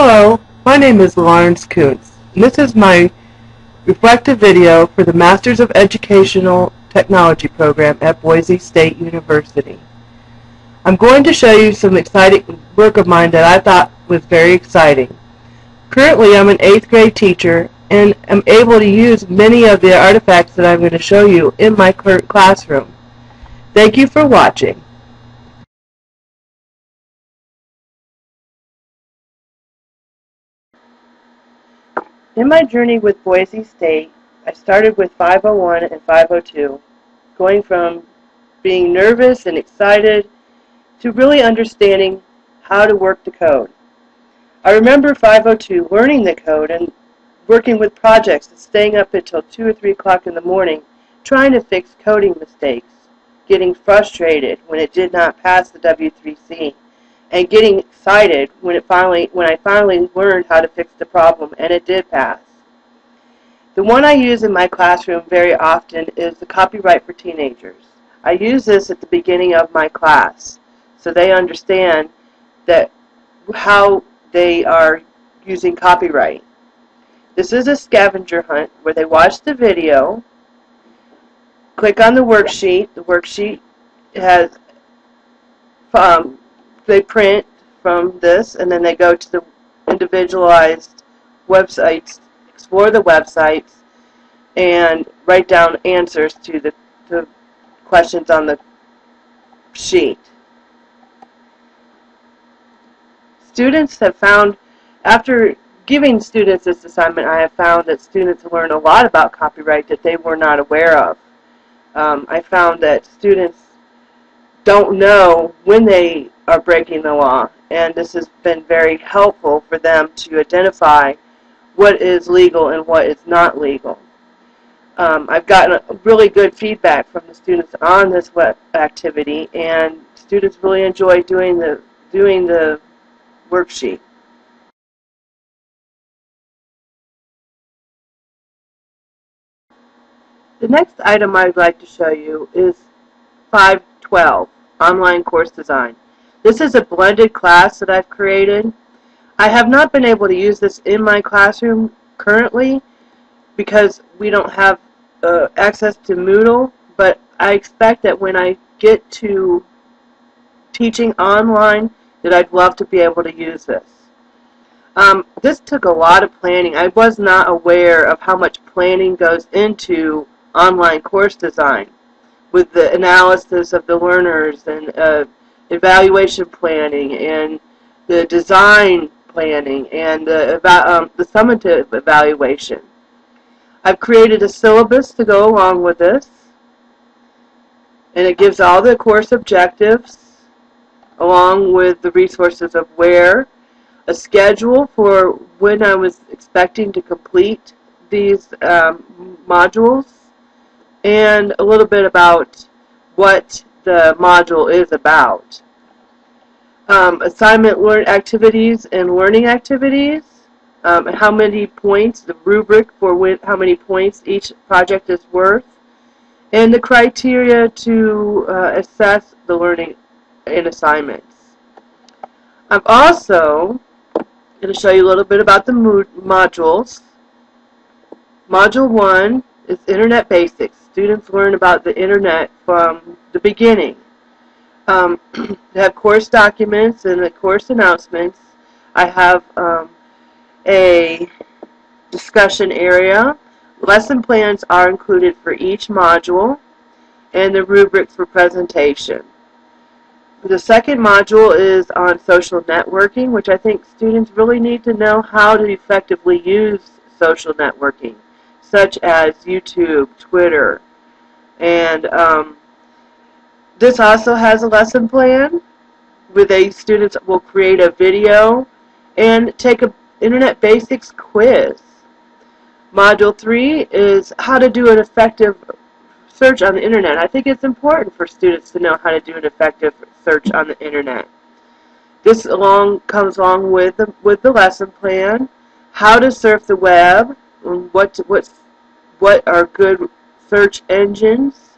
Hello, my name is Lawrence Kuntz, and this is my reflective video for the Masters of Educational Technology program at Boise State University. I'm going to show you some exciting work of mine that I thought was very exciting. Currently, I'm an 8th grade teacher and am able to use many of the artifacts that I'm going to show you in my current classroom. Thank you for watching. In my journey with Boise State, I started with 501 and 502, going from being nervous and excited to really understanding how to work the code. I remember 502 learning the code and working with projects and staying up until 2 or 3 o'clock in the morning trying to fix coding mistakes, getting frustrated when it did not pass the W3C, and getting excited when I finally learned how to fix the problem and it did pass. The one I use in my classroom very often is the copyright for teenagers. I use this at the beginning of my class so they understand that how they are using copyright. This is a scavenger hunt where they watch the video, click on the worksheet. The worksheet has they print from this, and then they go to the individualized websites, explore the websites, and write down answers to the questions on the sheet. Students have found, after giving students this assignment, I have found that students learn a lot about copyright that they were not aware of. I found that students don't know when they are breaking the law, and this has been very helpful for them to identify what is legal and what is not legal. I've gotten really good feedback from the students on this web activity, and students really enjoy doing the worksheet. The next item I'd like to show you is 512, Online Course Design. This is a blended class that I've created. I have not been able to use this in my classroom currently because we don't have access to Moodle, but I expect that when I get to teaching online that I'd love to be able to use this. This took a lot of planning. I was not aware of how much planning goes into online course design, with the analysis of the learners and evaluation planning and the design planning and the summative evaluation. I've created a syllabus to go along with this, and it gives all the course objectives along with the resources of where, a schedule for when I was expecting to complete these modules, and a little bit about what the module is about. Assignment activities and learning activities, how many points, the rubric for how many points each project is worth, and the criteria to assess the learning in assignments. I'm also going to show you a little bit about the modules. Module 1 is Internet Basics. Students learn about the Internet from the beginning. They have course documents and the course announcements. I have a discussion area. Lesson plans are included for each module, and the rubric for presentation. The second module is on social networking, which I think students really need to know how to effectively use social networking, such as YouTube, Twitter, and this also has a lesson plan where students will create a video and take an Internet Basics quiz. Module 3 is how to do an effective search on the Internet. I think it's important for students to know how to do an effective search on the Internet. This comes along with the lesson plan, how to surf the web, what are good search engines,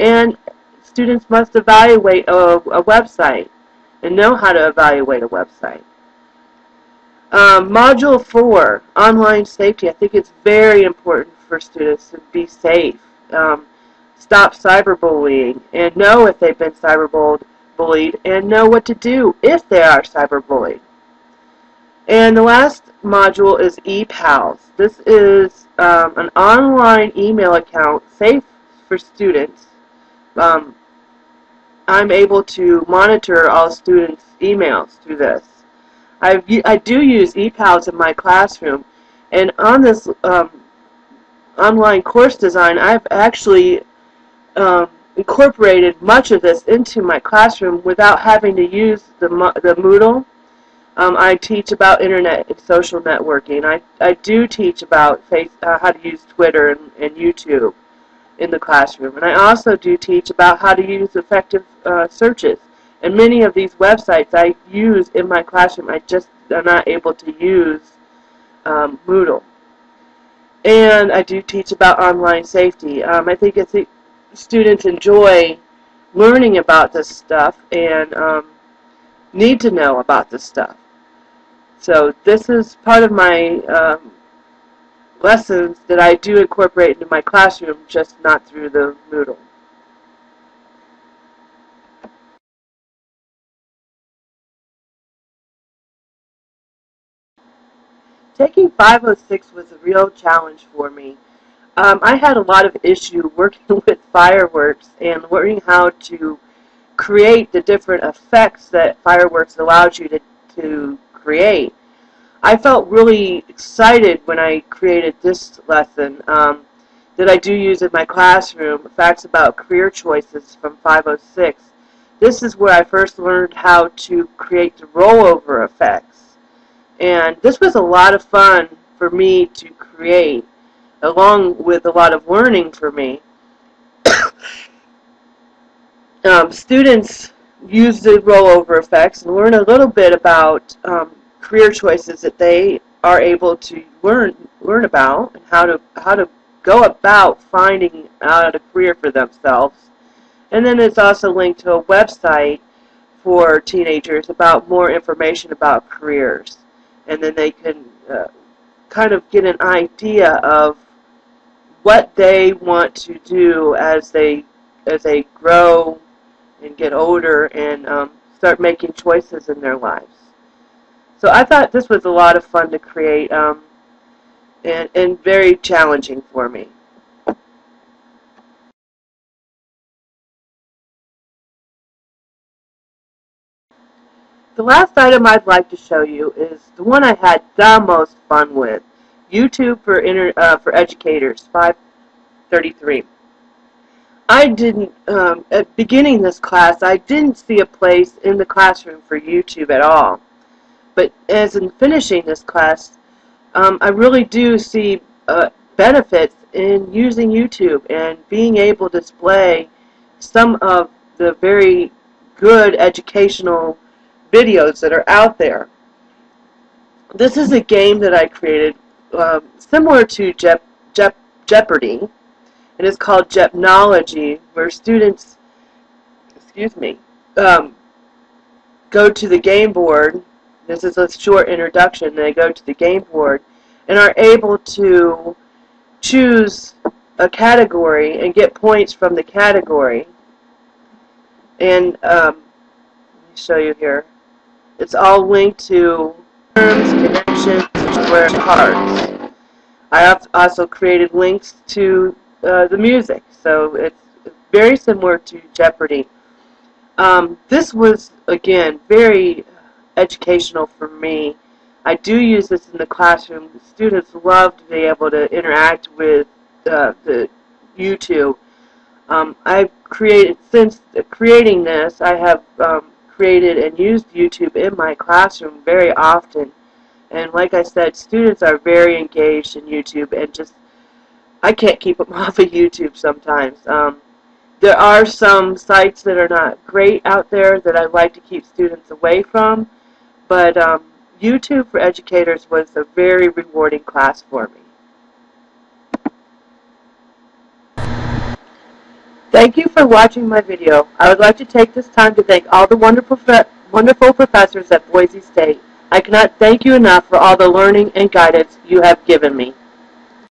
and students must evaluate a website and know how to evaluate a website. Module 4, online safety. I think it's very important for students to be safe, stop cyberbullying, and know if they've been cyberbullied, and know what to do if they are cyberbullied. And the last module is ePals. This is an online email account safe for students. I'm able to monitor all students' emails through this. I do use ePals in my classroom, and on this online course design, I've actually incorporated much of this into my classroom without having to use the Moodle. I teach about internet and social networking. I do teach about how to use Twitter and YouTube in the classroom. And I also do teach about how to use effective searches. And many of these websites I use in my classroom, I just am not able to use Moodle. And I do teach about online safety. I think students enjoy learning about this stuff and need to know about this stuff. So this is part of my lessons that I do incorporate into my classroom, just not through the Moodle. Taking 506 was a real challenge for me. I had a lot of issue working with fireworks and learning how to create the different effects that fireworks allows you to create. I felt really excited when I created this lesson that I do use in my classroom, Facts About Career Choices from 506. This is where I first learned how to create the rollover effects. And this was a lot of fun for me to create, along with a lot of learning for me. Students use the rollover effects and learn a little bit about career choices that they are able to learn about, and how to go about finding out a career for themselves. And then it's also linked to a website for teenagers about more information about careers. And then they can kind of get an idea of what they want to do as they grow and get older and start making choices in their lives. So I thought this was a lot of fun to create and very challenging for me. The last item I'd like to show you is the one I had the most fun with, YouTube for Educators, 533. I didn't, at beginning this class, I didn't see a place in the classroom for YouTube at all. But as in finishing this class, I really do see benefits in using YouTube and being able to display some of the very good educational videos that are out there. This is a game that I created similar to Jeopardy, and it's called Jepnology, where students, go to the game board. This is a short introduction. They go to the game board and are able to choose a category and get points from the category. And let me show you here. It's all linked to terms, connections, square cards. I have also created links to the music, so it's very similar to Jeopardy. This was, again, very educational for me. I do use this in the classroom. The students love to be able to interact with the YouTube. I've created, since creating this, I have created and used YouTube in my classroom very often. And like I said, students are very engaged in YouTube, and just, I can't keep them off of YouTube sometimes. There are some sites that are not great out there that I like to keep students away from, but YouTube for Educators was a very rewarding class for me. Thank you for watching my video. I would like to take this time to thank all the wonderful professors at Boise State I cannot thank you enough for all the learning and guidance you have given me.